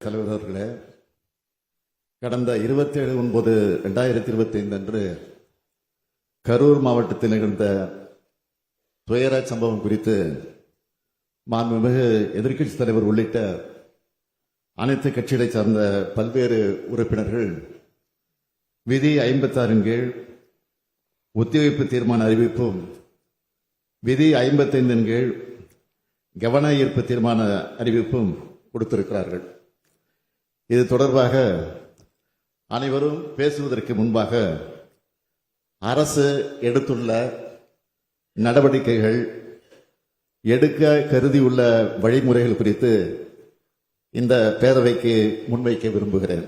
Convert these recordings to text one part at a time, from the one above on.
தலைவர் அவர்களே, கடந்த 27/9/2025 அன்று கரூர் மாவட்டத்தில் நிகழ்ந்த துயர சம்பவம் குறித்து மாண்புமிகு எதிர்க்கட்சி தலைவர் உள்ளிட்ட அனைத்து கட்சிகளை சார்ந்த பல்வேறு உறுப்பினர்கள் விதி 56 கீழ் ஒத்திவைப்பு தீர்மான அறிவிப்பும் விதி 55 கீழ் கவன ஈர்ப்பு தீர்மான அறிவிப்பும் கொடுத்திருக்கிறார்கள். இது தொடர்பாக அனைவரும் பேசுவதற்கு முன்பாக அரசு எடுத்துள்ள நடவடிக்கைகள், எடுக்க கருதியுள்ள வழிமுறைகள் குறித்து இந்த பேரவைக்கு முன்வைக்க விரும்புகிறேன்.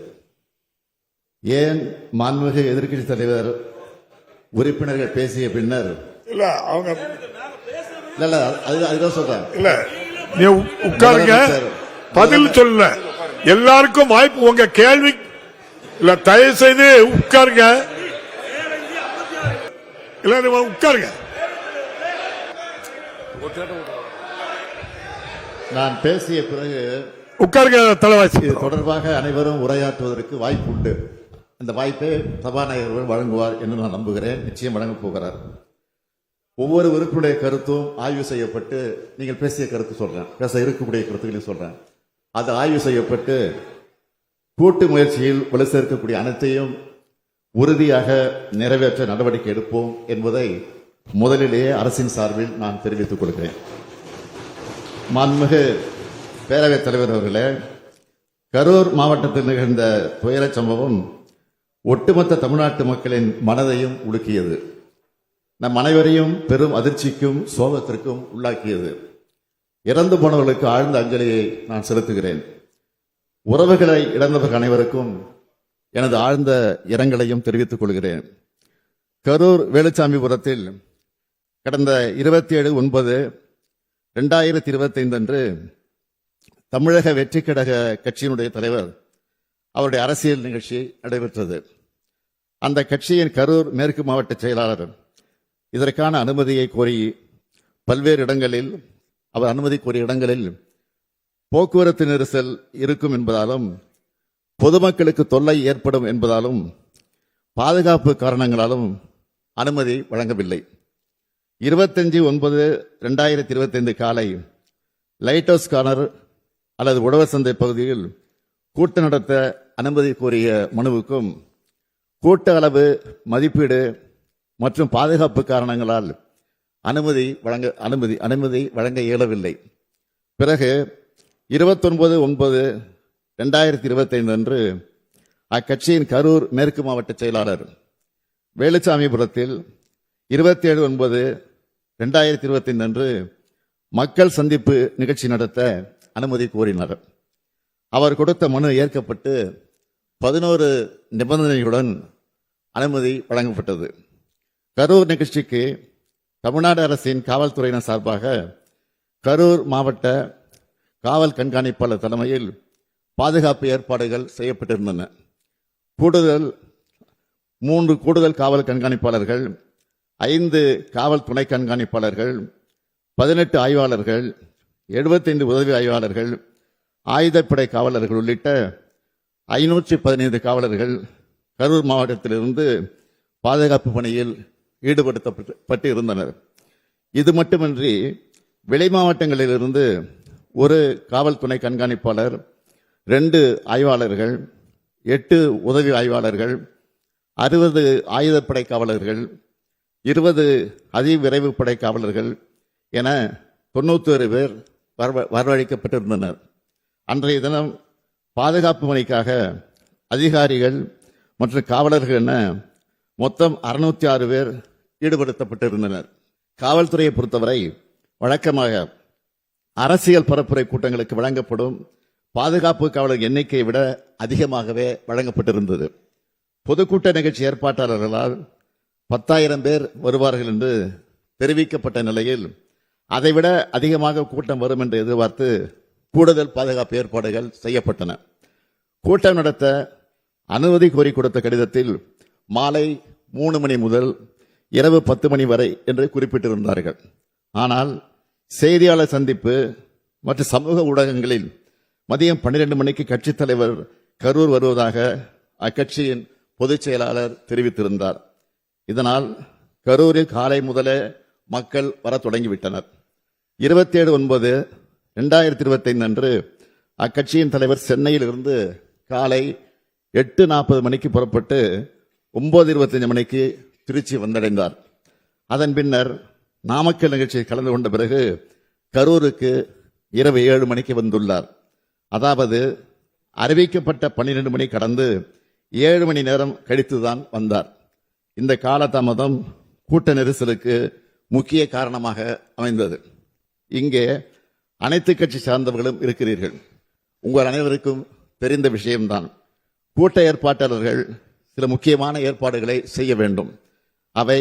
ஏன் மாண்புமிகு எதிர்க்கட்சி தலைவர் உறுப்பினர்கள் பேசிய பின்னர் அதுதான் சொல்றேன். இல்ல நீ உட்காருங்க, பதில் சொல்ல எல்லாருக்கும் வாய்ப்பு. உங்க கேள்வி இல்ல, தயவு செய்து உட்காருங்க. இல்ல உட்காருங்க. நான் பேசிய பிறகு உட்காருங்க தலைவாசி. இது தொடர்பாக அனைவரும் உரையாற்றுவதற்கு வாய்ப்பு உண்டு. அந்த வாய்ப்பை சபாநாயகர் வழங்குவார் என்று நான் நம்புகிறேன். நிச்சயம் வழங்கப் போகிறார். ஒவ்வொரு உறுப்பினுடைய கருத்தும் ஆய்வு செய்யப்பட்டு, நீங்கள் பேசிய கருத்து சொல்றேன், பேச இருக்கக்கூடிய கருத்துக்களையும் சொல்றேன், அது ஆய்வு செய்யப்பட்டு கூட்டு முயற்சியில் வலு சேர்க்கக்கூடிய அனைத்தையும் உறுதியாக நிறைவேற்ற நடவடிக்கை எடுப்போம் என்பதை முதலிலேயே அரசின் சார்பில் நான் தெரிவித்துக் கொள்கிறேன். மாண்புமிகு பேரவைத் தலைவர் அவர்களே, கரூர் மாவட்டத்தில் நிகழ்ந்த துயர சம்பவம் ஒட்டுமொத்த தமிழ்நாட்டு மக்களின் மனதையும் உலுக்கியது. நம் அனைவரையும் பெரும் அதிர்ச்சிக்கும் சோகத்திற்கும் உள்ளாக்கியது. இறந்து போனவர்களுக்கு ஆழ்ந்த அஞ்சலியை நான் செலுத்துகிறேன். உறவுகளை இழந்தவர்கள் அனைவருக்கும் எனது ஆழ்ந்த இரங்கலையும் தெரிவித்துக் கொள்கிறேன். கரூர் வேலுச்சாமிபுரத்தில் கடந்த 27/9/2025 அன்று தமிழக வெற்றிக் கழக கட்சியினுடைய தலைவர் அவருடைய அரசியல் நிகழ்ச்சி நடைபெற்றது. அந்த கட்சியின் கரூர் மேற்கு மாவட்ட செயலாளர் இதற்கான அனுமதியை கோரி பல்வேறு இடங்களில், அவர் அனுமதி கோரிய இடங்களில் போக்குவரத்து நெரிசல் இருக்கும் என்பதாலும், பொதுமக்களுக்கு தொல்லை ஏற்படும் என்பதாலும், பாதுகாப்பு காரணங்களாலும் அனுமதி வழங்கவில்லை. 25/9/2025 காலை லைட் ஹவுஸ் கார்னர் அல்லது உழவர் சந்தை பகுதியில் கூட்டம் நடத்த அனுமதி கோரிய மனுவுக்கும் கூட்ட அளவு, மதிப்பீடு மற்றும் பாதுகாப்பு காரணங்களால் அனுமதி வழங்க இயலவில்லை. பிறகு 29/9/2025 அன்று அக்கட்சியின் கரூர் மேற்கு மாவட்ட செயலாளர் வேலுச்சாமிபுரத்தில் 27/9/2025 அன்று மக்கள் சந்திப்பு நிகழ்ச்சி நடத்த அனுமதி கோரினார். அவர் கொடுத்த மனு ஏற்கப்பட்டு 11 நிபந்தனைகளுடன் அனுமதி வழங்கப்பட்டது. கரூர் நிகழ்ச்சிக்கு தமிழ்நாடு அரசின் காவல்துறையினர் சார்பாக கரூர் மாவட்ட காவல் கண்காணிப்பாளர் தலைமையில் பாதுகாப்பு ஏற்பாடுகள் செய்யப்பட்டிருந்தன. 3 கூடுதல் காவல் கண்காணிப்பாளர்கள், 5 காவல் துணை கண்காணிப்பாளர்கள், 18 ஆய்வாளர்கள், 75 உதவி ஆய்வாளர்கள், ஆயுதப்படை காவலர்கள் உள்ளிட்ட 515 காவலர்கள் கரூர் மாவட்டத்திலிருந்து பாதுகாப்பு பணியில் ஈடுபடுத்தப்பட்டு இருந்தனர். இது மட்டுமின்றி வெளி மாவட்டங்களிலிருந்து 1 காவல் துணை கண்காணிப்பாளர், 2 ஆய்வாளர்கள், 8 உதவி ஆய்வாளர்கள், 60 ஆயுதப்படை காவலர்கள், 20 அதிவிரைவு படை காவலர்கள் என 91 பேர் வரவழைக்கப்பட்டிருந்தனர். அன்றைய தினம் பாதுகாப்பு பணிக்காக அதிகாரிகள் மற்றும் காவலர்கள் என மொத்தம் 606 பேர் ஈடுபடுத்தப்பட்டிருந்தனர். காவல்துறையை பொறுத்தவரை வழக்கமாக அரசியல் பரப்புரை கூட்டங்களுக்கு வழங்கப்படும் பாதுகாப்பு காவலர் எண்ணிக்கையை விட அதிகமாகவே வழங்கப்பட்டிருந்தது. பொதுக்கூட்ட நிகழ்ச்சி ஏற்பாட்டாளர்களால் 10,000 பேர் வருவார்கள் என்று தெரிவிக்கப்பட்ட நிலையில் அதைவிட அதிகமாக கூட்டம் வரும் என்று எதிர்பார்த்து கூடுதல் பாதுகாப்பு ஏற்பாடுகள் செய்யப்பட்டன. கூட்டம் நடத்த அனுமதி கோரி கொடுத்த கடிதத்தில் மாலை 3 மணி முதல் இரவு 10 மணி வரை என்று குறிப்பிட்டிருந்தார்கள். ஆனால் செய்தியாளர் சந்திப்பு மற்றும் சமூக ஊடகங்களில் மதியம் 12 மணிக்கு கட்சித் தலைவர் கரூர் வருவதாக அக்கட்சியின் பொதுச் செயலாளர் தெரிவித்திருந்தார். இதனால் கரூரில் காலை முதலே மக்கள் வர தொடங்கிவிட்டனர். 27/9/2025 அன்று அக்கட்சியின் தலைவர் சென்னையில் இருந்து காலை 8:40 மணிக்கு புறப்பட்டு 9:25 மணிக்கு திருச்சி வந்தடைந்தார். அதன் பின்னர் நாமக்கல் நிகழ்ச்சியில் கலந்து கொண்ட பிறகு கரூருக்கு இரவு 7 மணிக்கு வந்துள்ளார். அதாவது அறிவிக்கப்பட்ட 12 மணி கடந்து 7 மணி நேரம் கழித்துதான் வந்தார். இந்த காலதாமதம் கூட்ட நெரிசலுக்கு முக்கிய காரணமாக அமைந்தது. இங்கே அனைத்து கட்சி சார்ந்தவர்களும் இருக்கிறீர்கள். உங்கள் அனைவருக்கும் தெரிந்த விஷயம்தான். கூட்ட ஏற்பாட்டாளர்கள் சில முக்கியமான ஏற்பாடுகளை செய்ய வேண்டும். அவை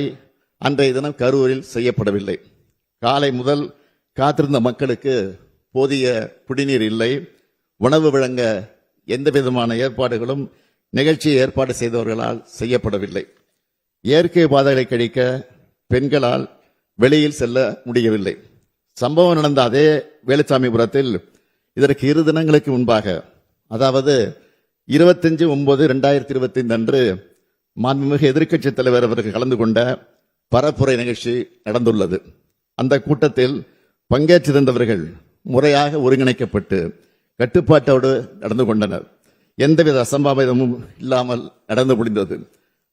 அன்றைய தினம் கரூரில் செய்யப்படவில்லை. காலை முதல் காத்திருந்த மக்களுக்கு போதிய குடிநீர் இல்லை. உணவு வழங்க எந்த விதமான ஏற்பாடுகளும் நிகழ்ச்சியை ஏற்பாடு செய்தவர்களால் செய்யப்படவில்லை. இயற்கை பாதைகளை கழிக்க பெண்களால் வெளியில் செல்ல முடியவில்லை. சம்பவம் நடந்த அதே வேலுச்சாமிபுரத்தில் இதற்கு 2 தினங்களுக்கு முன்பாக, அதாவது 25/9/2025 அன்று மாண்புமிகு எதிர்க்கட்சித் தலைவர் அவர்கள் கலந்து கொண்ட பரப்புரை நிகழ்ச்சி நடந்துள்ளது. அந்த கூட்டத்தில் பங்கேற்றிருந்தவர்கள் முறையாக ஒருங்கிணைக்கப்பட்டு கட்டுப்பாட்டோடு நடந்து கொண்டனர். எந்தவித அசம்பாவிதமும் இல்லாமல் நடந்து முடிந்தது.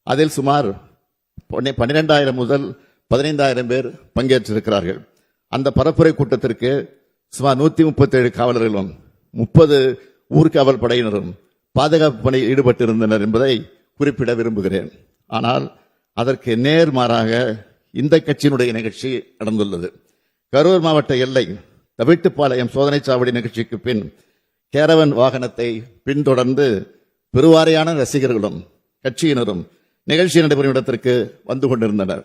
அதில் சுமார் 12,000 முதல் 15,000 பேர் பங்கேற்றிருக்கிறார்கள். அந்த பரப்புரை கூட்டத்திற்கு சுமார் 137 காவலர்களும் 30 ஊர்காவல் படையினரும் பாதுகாப்பு பணியில் ஈடுபட்டிருந்தனர் என்பதை குறிப்பிட விரும்புகிறேன். ஆனால் அதற்கு நேர்மாறாக இந்த கட்சியினுடைய நிகழ்ச்சி நடந்துள்ளது. கரூர் மாவட்ட எல்லை தவிட்டுப்பாளையம் சோதனை சாவடி நிகழ்ச்சிக்கு பின் கேரவன் வாகனத்தை பின்தொடர்ந்து பெருவாரியான ரசிகர்களும் கட்சியினரும் நிகழ்ச்சி நடைபெறும் இடத்திற்கு வந்து கொண்டிருந்தனர்.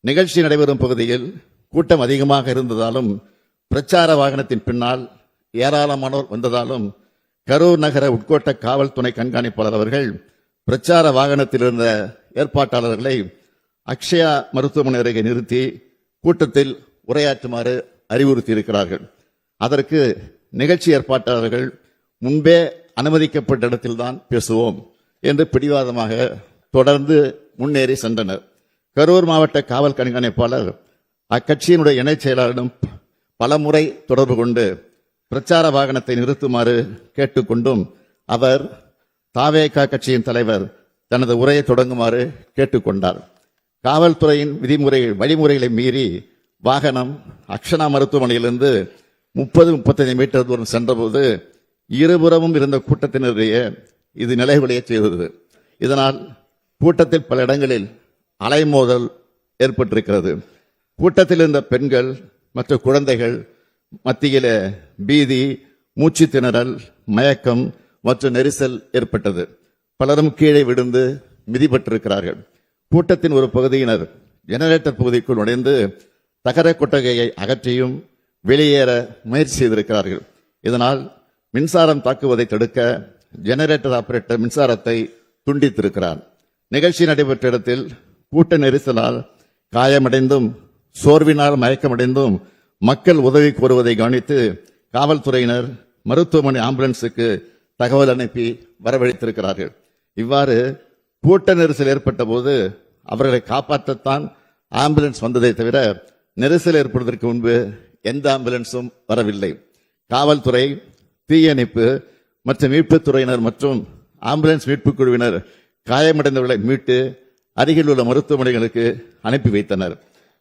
நிகழ்ச்சி நடைபெறும் பகுதியில் கூட்டம் அதிகமாக இருந்ததாலும் பிரச்சார வாகனத்தின் பின்னால் ஏராளமானோர் வந்ததாலும் கரூர் நகர உட்கோட்ட காவல் துணை கண்காணிப்பாளர் அவர்கள் பிரச்சார வாகனத்தில் இருந்த ஏற்பாட்டாளர்களை அக்ஷயா மருத்துவமனை அருகே நிறுத்தி கூட்டத்தில் உரையாற்றுமாறு அறிவுறுத்தியிருக்கிறார்கள். அதற்கு நிகழ்ச்சி ஏற்பாட்டாளர்கள் முன்பே அனுமதிக்கப்பட்ட இடத்தில்தான் பேசுவோம் என்று பிடிவாதமாக தொடர்ந்து முன்னேறி சென்றனர். கரூர் மாவட்ட காவல் கண்காணிப்பாளர் அக்கட்சியினுடைய இணைச் செயலாளரிடம் பலமுறை தொடர்பு கொண்டு பிரச்சார வாகனத்தை நிறுத்துமாறு கேட்டுக்கொண்டும் அவர் தாவேகா கட்சியின் தலைவர் தனது உரையை தொடங்குமாறு கேட்டுக்கொண்டார். காவல்துறையின் வழிமுறைகளை மீறி வாகனம் அக்ஷனா மருத்துவமனையிலிருந்து 30-35 மீட்டர் தூரம் சென்றபோது இருபுறமும் இருந்த கூட்டத்தினரிடையே இது நிலைகுலைய செய்தது. இதனால் கூட்டத்தில் பல இடங்களில் அலைமோதல் ஏற்பட்டிருக்கிறது. கூட்டத்தில் இருந்த பெண்கள் மற்றும் குழந்தைகள் மத்தியிலே பீதி, மூச்சு திணறல், மயக்கம் மற்றும் நெரிசல் ஏற்பட்டது. பலரும் கீழே விழுந்து மிதிபட்டிருக்கிறார்கள். கூட்டத்தின் ஒரு பகுதியினர் ஜெனரேட்டர் பகுதிக்குள் நுழைந்து தகர கொட்டகையை அகற்றியும் வெளியேற முயற்சி செய்திருக்கிறார்கள். இதனால் மின்சாரம் தாக்குவதை தடுக்க ஜெனரேட்டர் ஆபரேட்டர் மின்சாரத்தை துண்டித்திருக்கிறார். நிகழ்ச்சி நடைபெற்ற இடத்தில் கூட்ட நெரிசலால் காயமடைந்தும் சோர்வினால் மயக்கமடைந்தும் மக்கள் உதவி கோருவதை கவனித்து காவல்துறையினர் மருத்துவமனை ஆம்புலன்ஸுக்கு தகவல் அனுப்பி வரவழைத்திருக்கிறார்கள். இவ்வாறு கூட்ட நெரிசல் ஏற்பட்ட போது அவர்களை காப்பாற்றத்தான் ஆம்புலன்ஸ் வந்ததை தவிர நெரிசல் ஏற்படுவதற்கு முன்பு எந்த ஆம்புலன்ஸும் வரவில்லை. காவல்துறை, தீயணைப்பு மற்றும் மீட்புத் துறையினர் மற்றும் ஆம்புலன்ஸ் மீட்புக் குழுவினர் காயமடைந்தவர்களை மீட்டு அருகில் உள்ள மருத்துவமனைகளுக்கு அனுப்பி வைத்தனர்.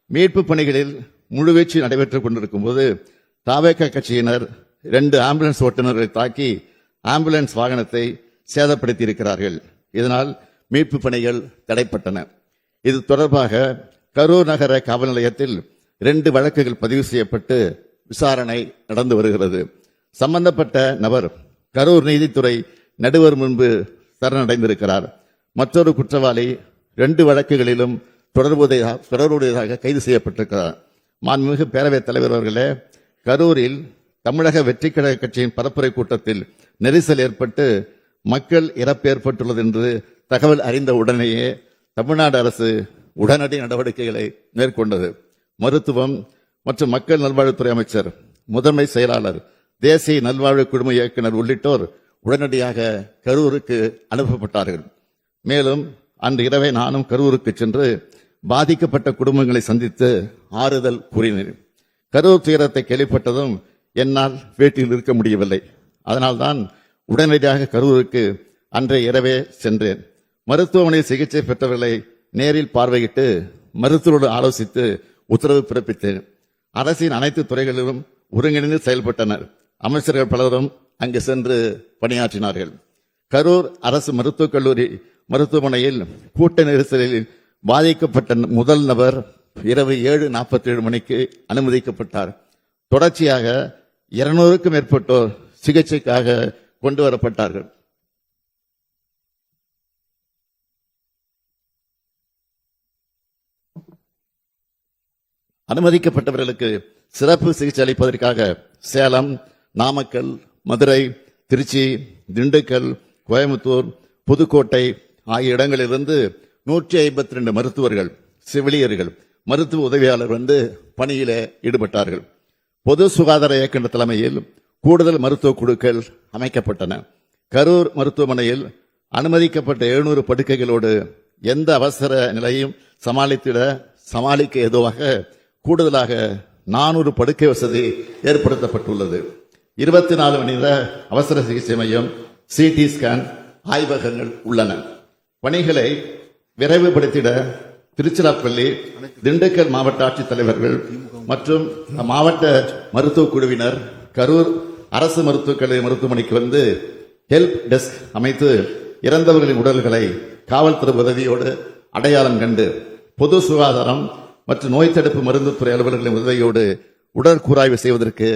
மீட்பு பணிகளில் முழுவீச்சு நடைபெற்றுக் கொண்டிருக்கும் போது தாவேகா கட்சியினர் 2 ஆம்புலன்ஸ் ஓட்டுநர்களை தாக்கி ஆம்புலன்ஸ் வாகனத்தை சேதப்படுத்தி இருக்கிறார்கள். இதனால் மீட்பு பணிகள் தடைப்பட்டன. இது தொடர்பாக கரூர் நகர காவல் நிலையத்தில் 2 வழக்குகள் பதிவு செய்யப்பட்டு விசாரணை நடந்து வருகிறது. சம்பந்தப்பட்ட நபர் கரூர் நீதித்துறை நடுவர் முன்பு சரணடைந்திருக்கிறார். மற்றொரு குற்றவாளி 2 வழக்குகளிலும் தொடர்புடையதாக கைது செய்யப்பட்டிருக்கிறார். மாண்புமிகு பேரவைத் தலைவர் அவர்களே, கரூரில் தமிழக வெற்றி கழக கட்சியின் பரப்புரை கூட்டத்தில் நெரிசல் ஏற்பட்டு மக்கள் இறப்பு ஏற்பட்டுள்ளது என்று தகவல் அறிந்த உடனேயே தமிழ்நாடு அரசு உடனடி நடவடிக்கைகளை மேற்கொண்டது. மருத்துவம் மற்றும் மக்கள் நல்வாழ்வுத்துறை அமைச்சர், முதன்மை செயலாளர், தேசிய நல்வாழ்வு குழும இயக்குனர் உள்ளிட்டோர் உடனடியாக கரூருக்கு அனுப்பப்பட்டார்கள். மேலும் அன்று இரவே நானும் கரூருக்கு சென்று பாதிக்கப்பட்ட குடும்பங்களை சந்தித்து ஆறுதல் கூறினேன். கரூர் துயரத்தை கேள்விப்பட்டதும் என்னால் வீட்டில் இருக்க முடியவில்லை. அதனால்தான் உடனடியாக கரூருக்கு அன்றைய இரவே சென்றேன். மருத்துவமனையில் சிகிச்சை பெற்றவர்களை நேரில் பார்வையிட்டு மருத்துவரோடு ஆலோசித்து உத்தரவு பிறப்பித்தேன். அரசின் அனைத்து துறைகளிலும் ஒருங்கிணைந்து செயல்பட்டனர். அமைச்சர்கள் பலரும் அங்கு சென்று பணியாற்றினார்கள். கரூர் அரசு மருத்துவக் கல்லூரி மருத்துவமனையில் கூட்ட நெரிசலில் பாதிக்கப்பட்ட முதல் நபர் இரவு 7:47 மணிக்கு அனுமதிக்கப்பட்டார். தொடர்ச்சியாக 200க்கும் மேற்பட்டோர் சிகிச்சைக்காக கொண்டு வரப்பட்டார்கள். அனுமதிக்கப்பட்டவர்களுக்கு சிறப்பு சிகிச்சை அளிப்பதற்காக சேலம், நாமக்கல், மதுரை, திருச்சி, திண்டுக்கல், கோயம்புத்தூர், புதுக்கோட்டை ஆகிய இடங்களிலிருந்து 152 மருத்துவர்கள், செவிலியர்கள், மருத்துவ உதவியாளர் பணியிலே ஈடுபட்டார்கள். பொது சுகாதார இயக்குநர் தலைமையில் கூடுதல் மருத்துவ குழுக்கள் அமைக்கப்பட்டன. கரூர் மருத்துவமனையில் அனுமதிக்கப்பட்ட 700 படுக்கைகளோடு எந்த அவசர நிலையும் சமாளிக்க ஏதுவாக கூடுதலாக 400 படுக்கை வசதி ஏற்படுத்தப்பட்டுள்ளது. 24 மணி நேர அவசர சிகிச்சை மையம், சிடி ஸ்கேன், ஆய்வகங்கள் உள்ளன. பணிகளை விரைவுபடுத்திட திருச்சிராப்பள்ளி, திண்டுக்கல் மாவட்ட ஆட்சித்தலைவர்கள் மற்றும் மாவட்ட மருத்துவக் குழுவினர் கரூர் அரசு மருத்துவக் கல்லூரி மருத்துவமனைக்கு ஹெல்ப் டெஸ்க் அமைத்து இறந்தவர்களின் உடல்களை காவல்துறை உதவியோடு அடையாளம் கண்டு பொது சுகாதாரம் மற்றும் நோய் தடுப்பு மருந்துத்துறை அலுவலர்களின் உதவியோடு உடற்கூராய்வு செய்வதற்கு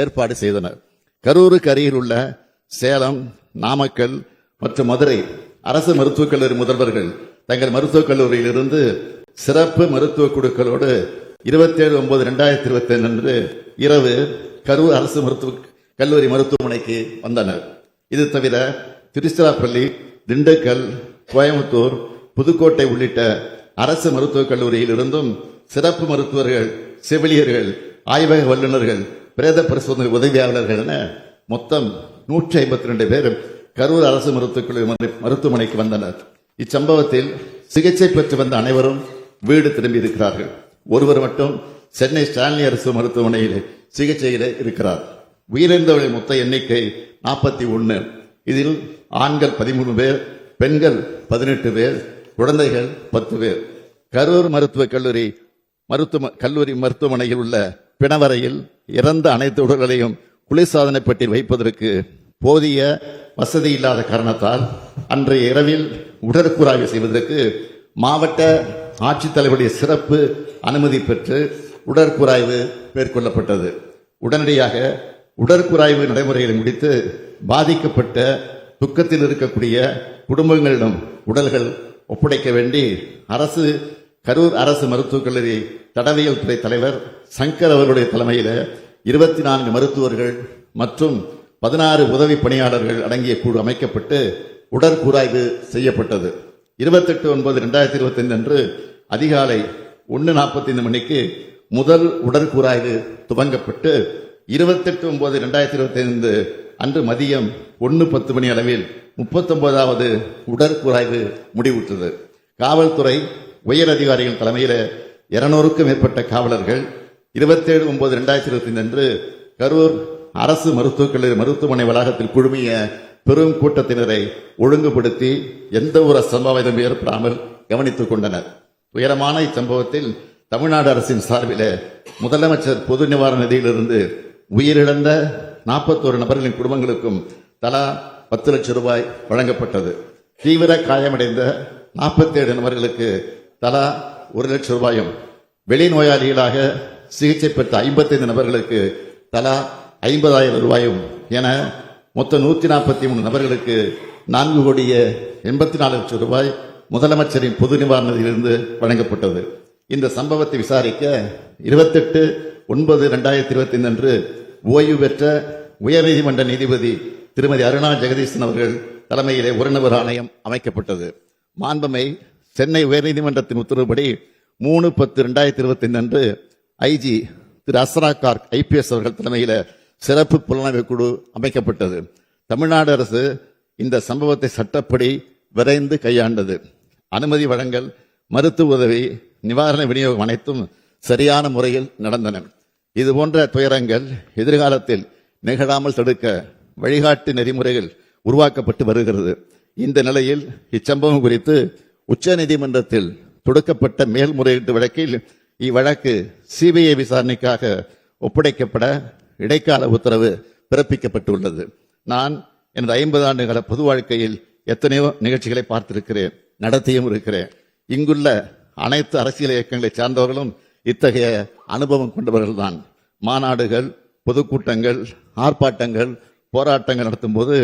ஏற்பாடு செய்தனர். கரூருக்கு அருகில் உள்ள சேலம், நாமக்கல் மற்றும் மதுரை அரசு மருத்துவக் கல்லூரி முதல்வர்கள் தங்கள் மருத்துவக் கல்லூரியிலிருந்து சிறப்பு மருத்துவ குழுக்களோடு 27/9/2025 அன்று இரவு கரூர் அரசு மருத்துவக் கல்லூரி மருத்துவமனைக்கு வந்தனர். இது தவிர திருச்சிராப்பள்ளி, திண்டுக்கல், கோயம்புத்தூர், புதுக்கோட்டை உள்ளிட்ட அரசு மருத்துவக் கல்லூரியில் இருந்தும் சிறப்பு மருத்துவர்கள், செவிலியர்கள், ஆய்வக வல்லுநர்கள், பிரேத பரிசோதனை உதவியாளர்கள் என மொத்தம் 152 பேர் கரூர் அரசு மருத்துவமனைக்கு வந்தனர். இச்சம்பவத்தில் சிகிச்சை பெற்று வந்த அனைவரும் வீடு திரும்பி இருக்கிறார்கள். ஒருவர் மட்டும் சென்னை ஸ்டான்லி அரசு மருத்துவமனையில் சிகிச்சையில் இருக்கிறார். உயிரிழந்தவர்களின் மொத்த எண்ணிக்கை 41. இதில் ஆண்கள் 13 பேர், பெண்கள் 18 பேர், குழந்தைகள் 10 பேர். கரூர் மருத்துவக் கல்லூரி மருத்துவமனையில் உள்ள பிணவரையில் இறந்த அனைத்து உடல்களையும் குளிர்சாதன பெட்டியில் வைப்பதற்கு போதிய வசதி இல்லாத காரணத்தால் அன்றைய இரவில் உடற்கூராய்வு செய்வதற்கு மாவட்ட ஆட்சித்தலைவருடைய சிறப்பு அனுமதி பெற்று உடற்கூராய்வு மேற்கொள்ளப்பட்டது. உடனடியாக உடற்கூராய்வு நடைமுறைகளை முடித்து பாதிக்கப்பட்ட துக்கத்தில் இருக்கக்கூடிய குடும்பங்களிடம் உடல்கள் ஒப்படைக்க வேண்டி கரூர் அரசு மருத்துவக் கல்லூரி தடவியல் துறை தலைவர் சங்கர் அவர்களுடைய தலைமையில் 24 மருத்துவர்கள் மற்றும் 16 உதவி பணியாளர்கள் அடங்கிய குழு அமைக்கப்பட்டு உடற்கூராய்வு செய்யப்பட்டது. 28/9/2025 அன்று அதிகாலை 1:45 மணிக்கு முதல் உடற்கூராய்வு துவங்கப்பட்டு 28/9/2025 அன்று மதியம் 1:10 மணி அளவில் 39வது உடற்கூராய்வு முடிவுற்றது. காவல்துறை உயர் அதிகாரிகள் தலைமையில் 200க்கும் மேற்பட்ட காவலர்கள் 27/9/2025 அன்று கரூர் அரசு மருத்துவக் கல்லூரி மருத்துவமனை வளாகத்தில் குழுமிய பெரும் கூட்டத்தினரை ஒழுங்குபடுத்தி எந்த ஒரு அசம்பாவிதம் ஏற்படாமல் கவனித்துக் கொண்டனர். உயரமான இச்சம்பவத்தில் தமிழ்நாடு அரசின் சார்பில் முதலமைச்சர் பொது நிவாரண நிதியிலிருந்து உயிரிழந்த 41 நபர்களின் குடும்பங்களுக்கும் தலா 10 லட்சம் ரூபாய் வழங்கப்பட்டது. தீவிர காயமடைந்த 47 நபர்களுக்கு தலா 1 லட்சம் ரூபாயும், வெளிநோயாளிகளாக சிகிச்சை பெற்ற 55 நபர்களுக்கு தலா 50,000 ரூபாயும் என மொத்தம் 143 நபர்களுக்கு 4,84 லட்சம் ரூபாய் முதலமைச்சரின் பொது நிவாரணத்திலிருந்து வழங்கப்பட்டது. இந்த சம்பவத்தை விசாரிக்க 28/9/2025 அன்று ஓய்வு பெற்ற உயர்நீதிமன்ற நீதிபதி திருமதி அருணா ஜெகதீசன் அவர்கள் தலைமையிலே ஒரு நபர் ஆணையம் அமைக்கப்பட்டது. மாண்புமை சென்னை உயர்நீதிமன்றத்தின் உத்தரவுப்படி 3/10/2025 அன்று ஐஜி திரு அஸ்ரா கார்க் IPS அவர்கள் தலைமையில் சிறப்பு புலனாய்வு குழு அமைக்கப்பட்டது. தமிழ்நாடு அரசு இந்த சம்பவத்தை சட்டப்படி விரைந்து கையாண்டது. அனுமதி வழங்கல், மருத்துவ உதவி, நிவாரண விநியோகம் அனைத்தும் சரியான முறையில் நடந்தன. இதுபோன்ற துயரங்கள் எதிர்காலத்தில் நிகழாமல் தடுக்க வழிகாட்டு நெறிமுறைகள் உருவாக்கப்பட்டு வருகிறது. இந்த நிலையில் இச்சம்பவம் குறித்து உச்சநீதிமன்றத்தில் தொடுக்கப்பட்ட மேல்முறையீட்டு வழக்கில் இவ்வழக்கு சிபிஐ விசாரணைக்காக ஒப்படைக்கப்பட இடைக்கால உத்தரவு பிறப்பிக்கப்பட்டுள்ளது. நான் எனது 50 ஆண்டுகால பொது வாழ்க்கையில் எத்தனையோ நிகழ்ச்சிகளை பார்த்திருக்கிறேன், நடத்தியும் இருக்கிறேன். இங்குள்ள அனைத்து அரசியல் இயக்கங்களை சார்ந்தவர்களும் இத்தகைய அனுபவம் கொண்டவர்கள்தான். மாநாடுகள், பொதுக்கூட்டங்கள், ஆர்ப்பாட்டங்கள், போராட்டங்கள் நடத்தும் போது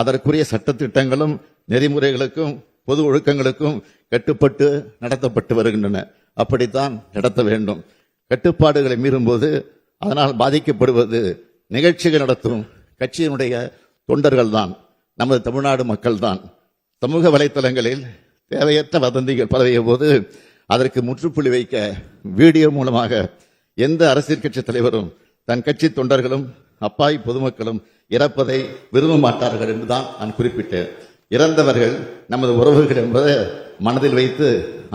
அதற்குரிய சட்டத்திட்டங்களும் நெறிமுறைகளுக்கும் பொது ஒழுக்கங்களுக்கும் கட்டுப்பட்டு நடத்தப்பட்டு வருகின்றன. அப்படித்தான் நடத்த வேண்டும். கட்டுப்பாடுகளை மீறும்போது அதனால் பாதிக்கப்படுவது நிகழ்ச்சிகள் நடத்தும் கட்சியினுடைய தொண்டர்கள் தான், நமது தமிழ்நாடு மக்கள் தான். சமூக வலைத்தளங்களில் தேவையற்ற வதந்திகள் பரவிய போது அதற்கு முற்றுப்புள்ளி வைக்க வீடியோ மூலமாக எந்த அரசியல் கட்சி தலைவரும் தன் கட்சி தொண்டர்களும் அப்பாவி பொதுமக்களும் இறப்பதை விரும்ப மாட்டார்கள் என்றுதான் நான் குறிப்பிட்டேன். இறந்தவர்கள் நமது உறவுகள் என்பதை மனதில் வைத்து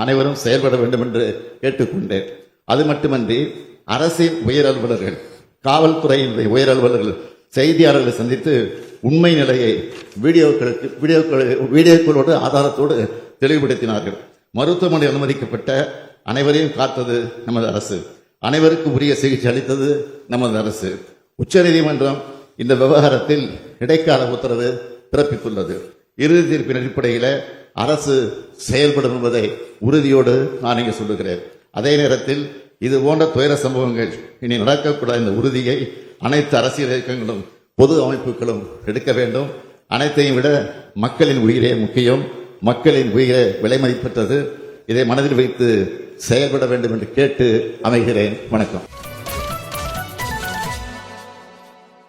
அனைவரும் செயல்பட வேண்டும் என்று கேட்டுக்கொண்டேன். அது மட்டுமன்றி அரசின் உயர் அலுவலர்கள், காவல்துறையின் உயர் அலுவலர்கள் செய்தியாளர்களை சந்தித்து உண்மை நிலையை வீடியோக்களோடு ஆதாரத்தோடு தெளிவுபடுத்தினார்கள். மருத்துவமனை அனுமதிக்கப்பட்ட அனைவரையும் காத்தது நமது அரசு. அனைவருக்கும் உரிய சிகிச்சை அளித்தது நமது அரசு. உச்சநீதிமன்றம் இந்த விவகாரத்தில் இடைக்கால உத்தரவு பிறப்பித்துள்ளது. இறுதி தீர்ப்பின் அடிப்படையில் அரசு செயல்படும் என்பதை உறுதியோடு நான் இங்கு சொல்லுகிறேன். அதே நேரத்தில் இது போன்ற துயர சம்பவங்கள் இனி நடக்கக்கூடாத இந்த உறுதியை அனைத்து அரசியல் இயக்கங்களும் பொது அமைப்புகளும் எடுக்க வேண்டும். அனைத்தையும் விட மக்களின் உயிரே முக்கியம். மக்களின் உயிரே விலை மதிப்பற்றது. இதை மனதில் வைத்து செயல்பட வேண்டும் என்று கேட்டு அமைகிறேன். வணக்கம்.